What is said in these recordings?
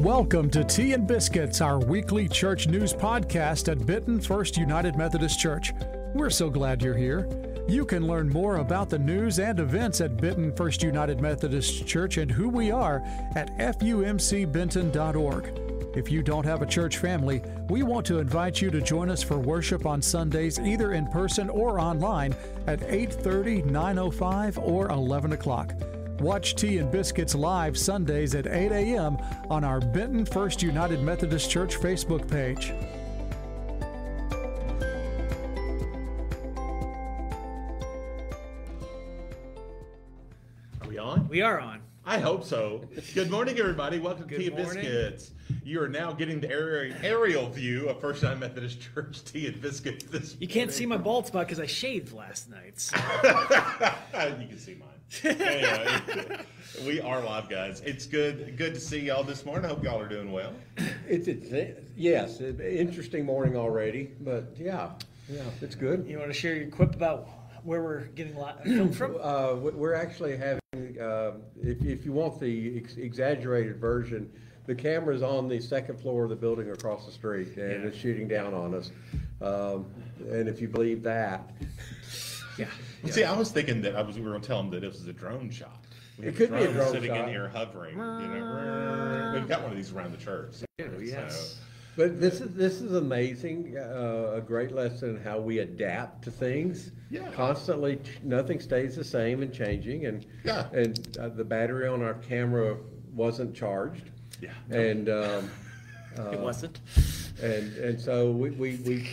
Welcome to Tea and Biscuits, our weekly church news podcast at Benton First United Methodist Church. We're so glad you're here. You can learn more about the news and events at Benton First United Methodist Church and who we are at fumcbenton.org. If you don't have a church family, we want to invite you to join us for worship on Sundays, either in person or online at 8:30, 9:05, or 11 o'clock. Watch Tea and Biscuits live Sundays at 8 a.m. on our Benton First United Methodist Church Facebook page. Are we on? We are on. I hope so. Good morning, everybody. Welcome to Tea and Biscuits. You are now getting the aerial view of First United Methodist Church Tea and Biscuits this morning. You can't see my bald spot because I shaved last night. So. You can see mine. Anyway, we are live, guys. It's good to see y'all this morning. I hope y'all are doing well. Yes, interesting morning already, but yeah, it's good. You want to share your quip about where we're getting filmed from? We're actually having, if you want the exaggerated version, the camera's on the second floor of the building across the street, and it's shooting down on us. And if you believe that. Yeah. See, I was thinking that we were going to tell them that this was a drone shot. It could be a drone sitting shot. in here hovering. We've got one of these around the church. Yes. So. But this is amazing. A great lesson in how we adapt to things. Yeah. Constantly, nothing stays the same and changing. And the battery on our camera wasn't charged. Yeah. And It wasn't. And so we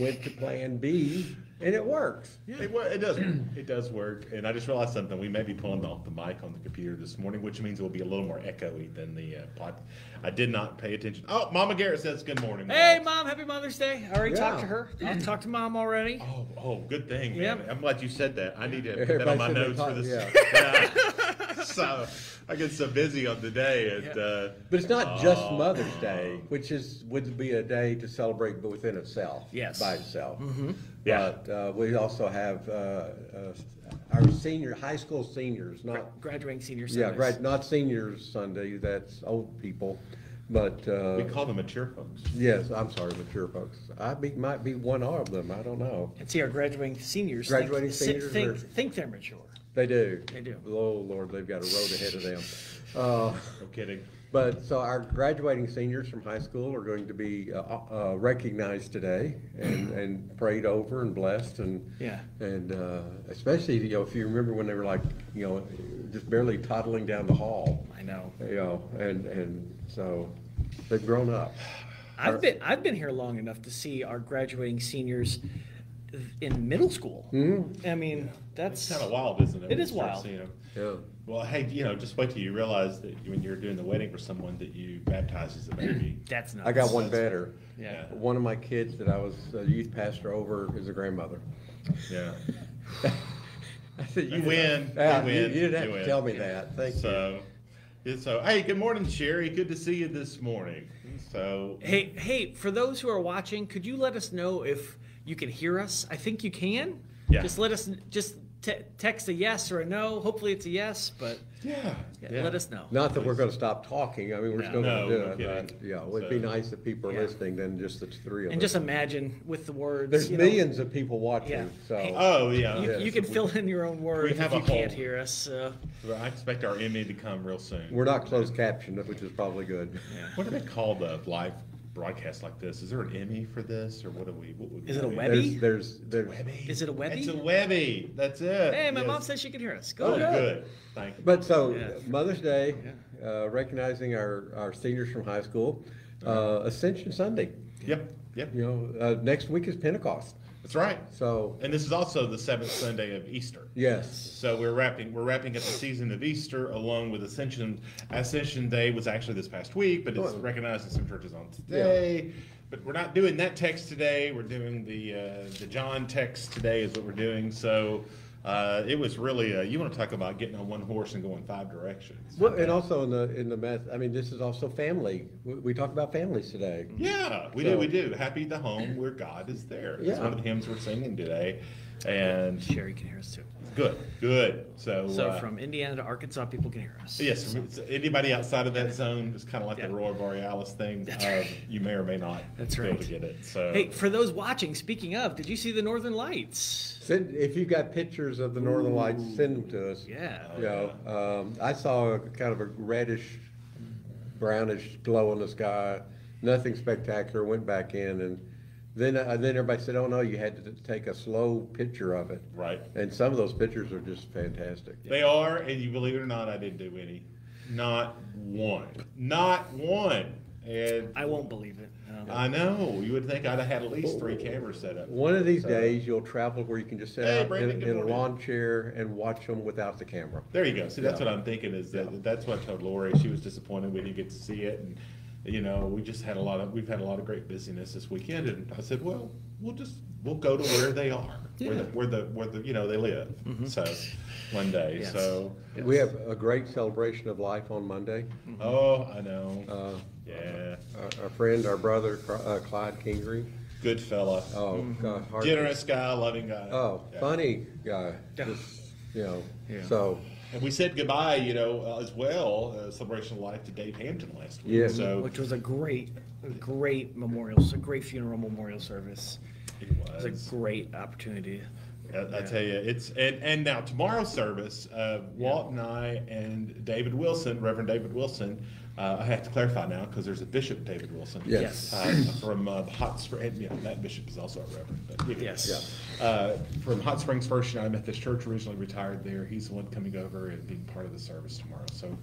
went to Plan B. And it works. Yeah. It does. It does work. And I just realized something. We may be pulling off the mic on the computer this morning, which means it will be a little more echoey than the pod. I did not pay attention. Oh, Mama Garrett says good morning. Hey, Mom. Happy Mother's Day. I already talked to her. I'll talk to Mom already. Oh, good thing, man. Yep. I'm glad you said that. I need to put that on my notes for this. Yeah. So I get so busy on the day. But it's not just Mother's Day, which would be a day to celebrate within itself. Yes. By itself. Mm-hmm. Yeah. But we also have our high school seniors, not graduating senior Sundays. Yeah, not seniors Sunday. That's old people. But we call them mature folks. Yes, I'm sorry, mature folks. Might be one of them. I don't know. And see, our graduating seniors think they're mature. They do. They do. Oh, Lord, they've got a road ahead of them. No kidding. But so our graduating seniors from high school are going to be recognized today and prayed over and blessed and especially if you remember when they were just barely toddling down the hall. I know. And so they've grown up. I've been here long enough to see our graduating seniors in middle school. Mm-hmm. I mean, that's kind of wild, isn't it? It is wild. Yeah. Well, hey, just wait till you realize that when you're doing the wedding for someone that you baptize as a baby. That's nuts. I got one better. Yeah. One of my kids that I was a youth pastor over is a grandmother. Yeah. I said, You win. You didn't have to tell me that. Thank you. So, hey, good morning, Sherry. Good to see you this morning. So, hey, for those who are watching, could you let us know if you can hear us? I think you can. Yeah. Just let us text a yes or a no. Hopefully it's a yes, but let us know. Not that we're going to stop talking. I mean, we're still going to do it. Kidding. But, it would be nice if people are listening than just the three of us. And just imagine with the words. There's millions of people watching. Yeah. So. Hey, you can fill in your own words if you can't hear us. I expect our Emmy to come real soon. We're not closed captioned, which is probably good. Yeah. What do they call the live broadcast like this? Is there an Emmy for this, or what would Is it a Webby? There's Webby? Is it a Webby? It's a Webby. That's it. Hey, my mom said she could hear us. Go. Oh, good. Thank you. But so Mother's Day, recognizing our seniors from high school, Ascension Sunday. Yep. Next week is Pentecost. That's right. So, and this is also the seventh Sunday of Easter. Yes. So we're wrapping up the season of Easter along with Ascension. Ascension Day was actually this past week, but it's recognized in some churches on today. Yeah. But we're not doing that text today. We're doing the John text today is what we're doing. So it was really you want to talk about getting on one horse and going five directions. Well, and also in the math. I mean, this is also family. We talk about families today. Yeah, we do. Happy the home where God is there. That's one of the hymns we're singing today. And Sherry can hear us too. Good. So from Indiana to Arkansas, people can hear us. Yes, So, anybody outside of that zone, it's kind of like Yeah. the Aurora Borealis thing. That's right. You may or may not That's be able right. to get it. So hey, for those watching, speaking of, did you see the Northern Lights? If you've got pictures of the Northern Lights, send them to us. Yeah. You know, I saw a kind of a reddish, brownish glow in the sky. Nothing spectacular. Went back in, and then everybody said, "Oh no, you had to take a slow picture of it." right. And some of those pictures are just fantastic. They are, and you believe it or not, I didn't do any. Not one. Not one. And I won't believe it. I know. You would think I'd have had at least 3 cameras set up. One of these So- days, you'll travel where you can just sit Hey, out Brandon, good in a morning. lawn chair and watch them without the camera. There you go. See, that's Yeah. what I'm thinking is that's what I told Lori. She was disappointed we didn't get to see it. And, you know, we've had a lot of great busyness this weekend. And I said, well, we'll go to where they are, where the you know, they live. So one day. Yes. So, We have a great celebration of life on Monday. oh, I know. Yeah. Our friend, our brother, Clyde Kingery. Good fella. Oh, God, hard- Generous guy, loving guy. Oh, Yeah. funny guy. Yeah. Just, you know, Yeah. so And we said goodbye, you know, as well, celebration of life to Dave Hampton last week. Yeah. So Which was a great great funeral memorial service. it It was a great opportunity. I tell you, it's and now tomorrow's service, Walt and I and David Wilson, Reverend David Wilson. I have to clarify now because there's a Bishop David Wilson. Yes. From the Hot Springs. Yeah, that bishop is also a reverend. But anyway. Yes. From Hot Springs First United Methodist Church, originally retired there. He's the one coming over and being part of the service tomorrow. So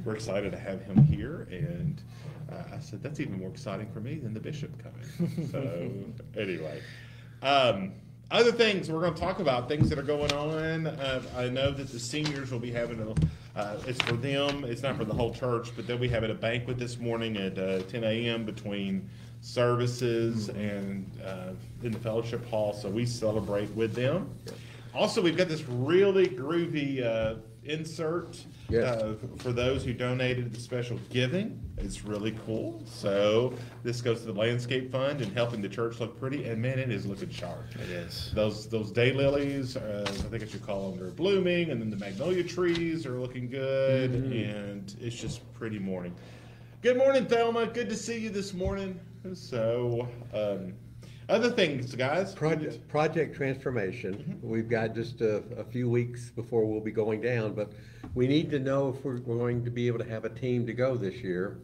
we're excited to have him here. And I said that's even more exciting for me than the bishop coming. So anyway. Other things we're going to talk about, things that are going on. I know that the seniors will be having it's for them, it's not for the whole church, but they'll be having a banquet this morning at 10 a.m. between services and in the fellowship hall, so we celebrate with them. Also, we've got this really groovy insert for those who donated the special giving. It's really cool. So this goes to the Landscape Fund and helping the church look pretty. And man, it is looking sharp. It is. Those daylilies, I think I should call them, they're blooming, and then the magnolia trees are looking good, and it's just pretty morning. Good morning, Thelma. Good to see you this morning. So, other things, guys. Project Transformation. We've got just a few weeks before we'll be going down, but we need to know if we're going to be able to have a team to go this year.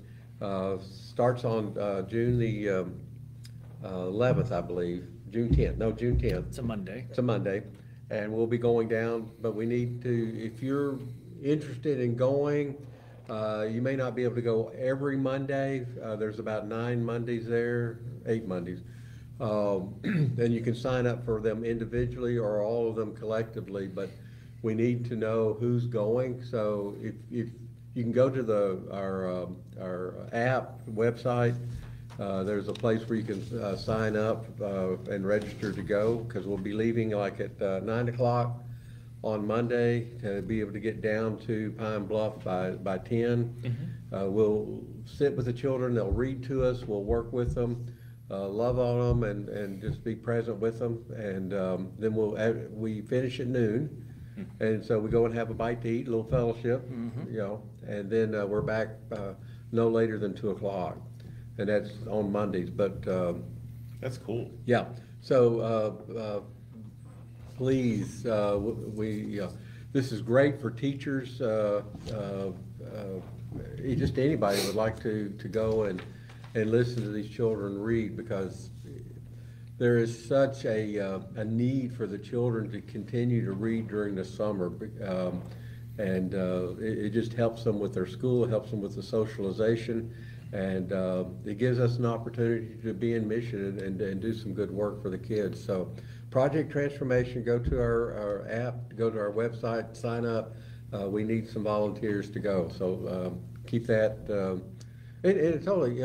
Starts on June the 11th, I believe. June 10th. No, June 10th. It's a Monday. It's a Monday, and we'll be going down, but we need to, if you're interested in going, you may not be able to go every Monday. There's about 9 Mondays there, 8 Mondays. Then you can sign up for them individually or all of them collectively, but we need to know who's going. So if you can go to our app website, there's a place where you can sign up and register to go, because we'll be leaving like at 9 o'clock on Monday to be able to get down to Pine Bluff by 10. We'll sit with the children, they'll read to us, we'll work with them, love on them, and just be present with them. And then we finish at noon, and so we go and have a bite to eat, a little fellowship, you know, and then we're back no later than 2 o'clock, and that's on Mondays. But That's cool. yeah, so please, this is great for teachers. Just anybody would like to go and listen to these children read, because there is such a need for the children to continue to read during the summer. And it just helps them with their school, it helps them with the socialization, and it gives us an opportunity to be in mission and do some good work for the kids. So Project Transformation, go to our app, go to our website, sign up. We need some volunteers to go, so keep that. And it's only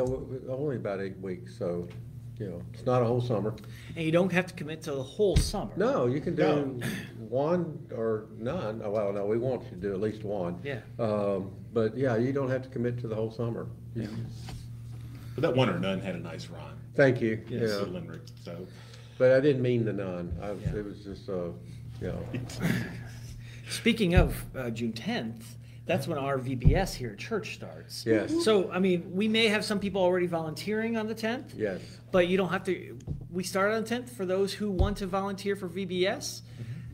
about 8 weeks, so it's not a whole summer. And you don't have to commit to the whole summer. No, you can do one or none. Oh, well, no, we want you to do at least one. Yeah. But yeah, you don't have to commit to the whole summer. But that one or none had a nice rhyme. Thank you. It's Yeah. a limerick. So, But I didn't mean the none. It was just, you know. Speaking of June 10th, that's when our VBS here at church starts. Yes. So, I mean, we may have some people already volunteering on the 10th. Yes. But you don't have to. We start on the 10th for those who want to volunteer for VBS.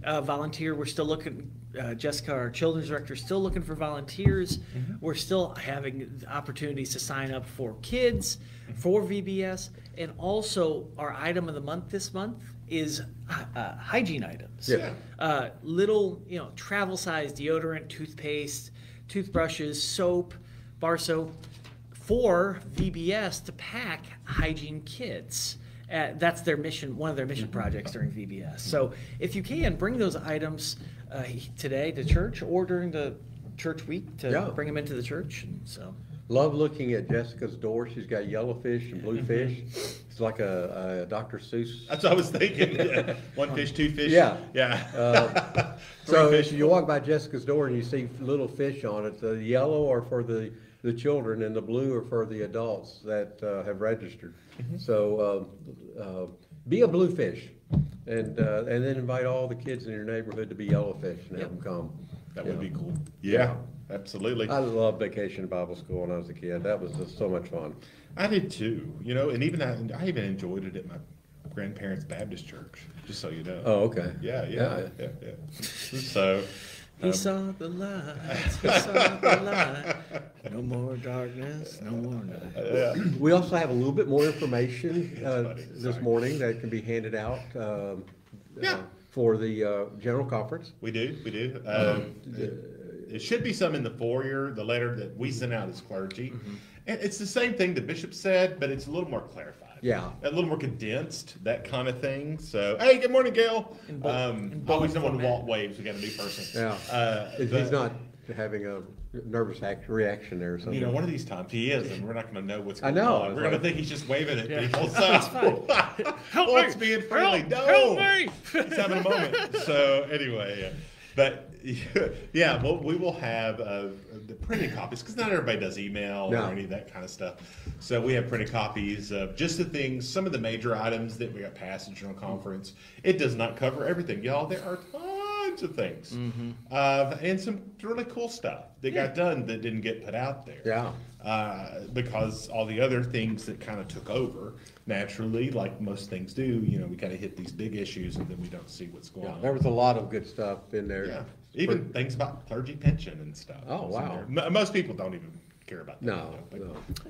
Volunteer, we're still looking, Jessica, our children's director, is still looking for volunteers. We're still having opportunities to sign up for kids for VBS. And also, our item of the month this month is hygiene items. Yeah. Little, travel-sized deodorant, toothpaste, toothbrushes, soap, bar soap, for VBS to pack hygiene kits. That's their mission, one of their mission projects during VBS. So if you can, bring those items today to church or during the church week to bring them into the church. And so. Love looking at Jessica's door. She's got yellow fish and blue fish. It's like a Dr. Seuss. That's what I was thinking. Yeah. One fish, two fish. Yeah. Yeah. So if you walk by Jessica's door and you see little fish on it, the yellow are for the children and the blue are for the adults that have registered. So be a blue fish and then invite all the kids in your neighborhood to be yellowfish and have them come. That would be cool. Yeah. Absolutely. I loved Vacation Bible School when I was a kid. That was just so much fun. I did too, and even I even enjoyed it at my grandparents' Baptist church, just so you know. Oh, okay. Yeah. So. He saw the light, he saw the light. No more darkness, no more night. We also have a little bit more information this morning that can be handed out for the General Conference. We do. It should be some in the foyer, the letter that we sent out as clergy. And it's the same thing the bishop said, but it's a little more clarified. Yeah. A little more condensed, that kind of thing. So, hey, good morning, Gail. Always someone waves. We got a new person. Yeah. He's not having a nervous reaction there or something. One of these times he is, and we're not going to know what's going on. We're going to think he's just waving at people. So, help me! It's being friendly. Help me! He's having a moment. So, anyway, but yeah, we will have the printed copies because not everybody does email or any of that kind of stuff. So we have printed copies of just the things, some of the major items that we got passed at General Conference. It does not cover everything, y'all. There are tons of things and some really cool stuff that got done that didn't get put out there. Yeah. Because all the other things that kind of took over naturally, like most things do, we kind of hit these big issues and then we don't see what's going on. There was a lot of good stuff in there. Yeah. Even things about clergy pension and stuff. Oh, wow. Most people don't even care about that. No.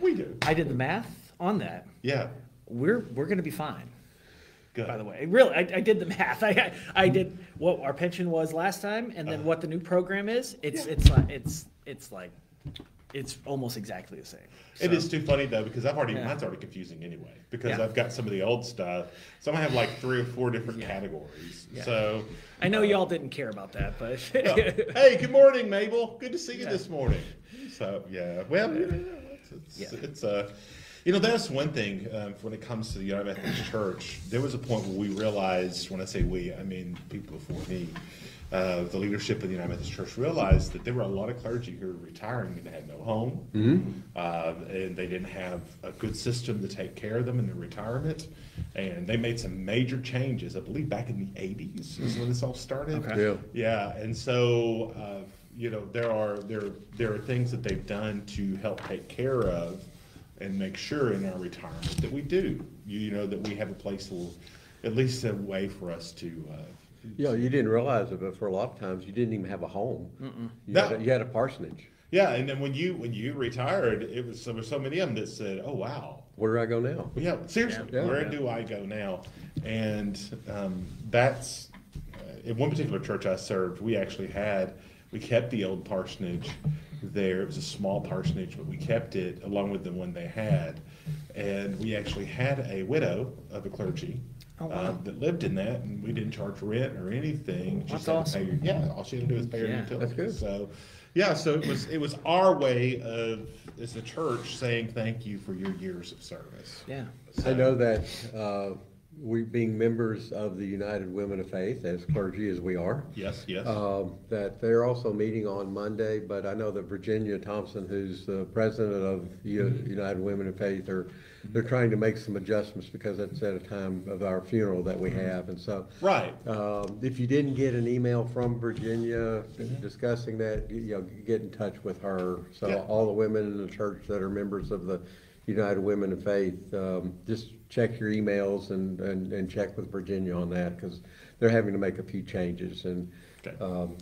We do. I did the math on that. Yeah. We're going to be fine. Good. By the way, really, I did the math. I did what our pension was last time, and then what the new program is. It's almost exactly the same. So. It is too funny though because mine's already confusing anyway because I've got some of the old stuff. So I have like 3 or 4 different categories. Yeah. So I know y'all didn't care about that, but hey, good morning, Mabel. Good to see you this morning. So well, it's that's one thing when it comes to the United Methodist Church. There was a point where we realized, when I say we, I mean people before me. The leadership of the United Methodist Church realized that there were a lot of clergy who were retiring and they had no home, and they didn't have a good system to take care of them in their retirement, and they made some major changes. I believe back in the 80s is when this all started. Okay. Yeah, and so there are things that they've done to help take care of and make sure in our retirement that we do, that we have a place, at least a way for us to. You didn't realize it, but for a lot of times you didn't even have a home. You had a parsonage. Yeah, and then when you retired, there were so many of them that said, "Oh wow, where do I go now?" Yeah, seriously, where do I go now? And that's in one particular church I served. We kept the old parsonage there. It was a small parsonage, but we kept it along with the one they had, and we actually had a widow of a clergy. That lived in that, and we didn't charge rent or anything. That's awesome. All she had to do was pay her utilities. That's good. So it was our way of, as a church, saying thank you for your years of service. Yeah. I know that we being members of the United Women of Faith, as clergy as we are. Yes, yes. That they're also meeting on Monday, but I know that Virginia Thompson, who's the president of United Women of Faith, they're trying to make some adjustments because it's at a time of our funeral that we have. And so, right. If you didn't get an email from Virginia discussing that, get in touch with her. So all the women in the church that are members of the United Women of Faith, just check your emails and check with Virginia on that, because they're having to make a few changes. And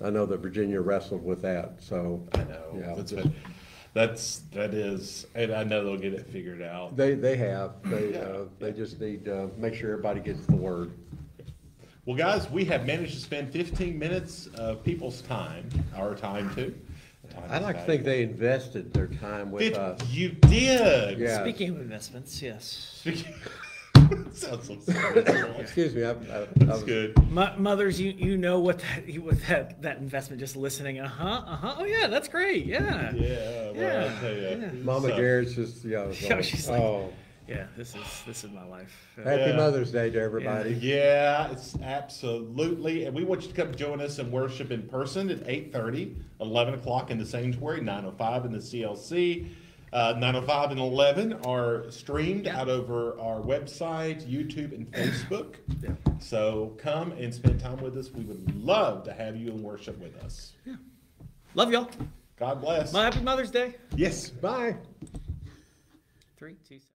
I know that Virginia wrestled with that. So I know. That is, and I know they'll get it figured out. They have. They just need to make sure everybody gets the word. Well, guys, we have managed to spend 15 minutes of people's time, our time too. I like to think they invested their time with us. You did. Yeah. Speaking of investments, yes. Sounds so sorry. Excuse me. That's good. Mothers, you know what that investment, just listening. Oh yeah, that's great. Yeah. Yeah. Well, I'll tell you. Yeah. Mama Garrett's just she's like, yeah, this is my life. Happy Mother's Day to everybody. Yeah, it's absolutely. And we want you to come join us and worship in person at 8:30, 11 o'clock in the sanctuary, 9:05 in the CLC. 9:05 and 11 are streamed out over our website, YouTube, and Facebook. Yeah. So come and spend time with us. We would love to have you and worship with us. Yeah. Love y'all. God bless. Happy Mother's Day. Yes. Bye. 3, 2.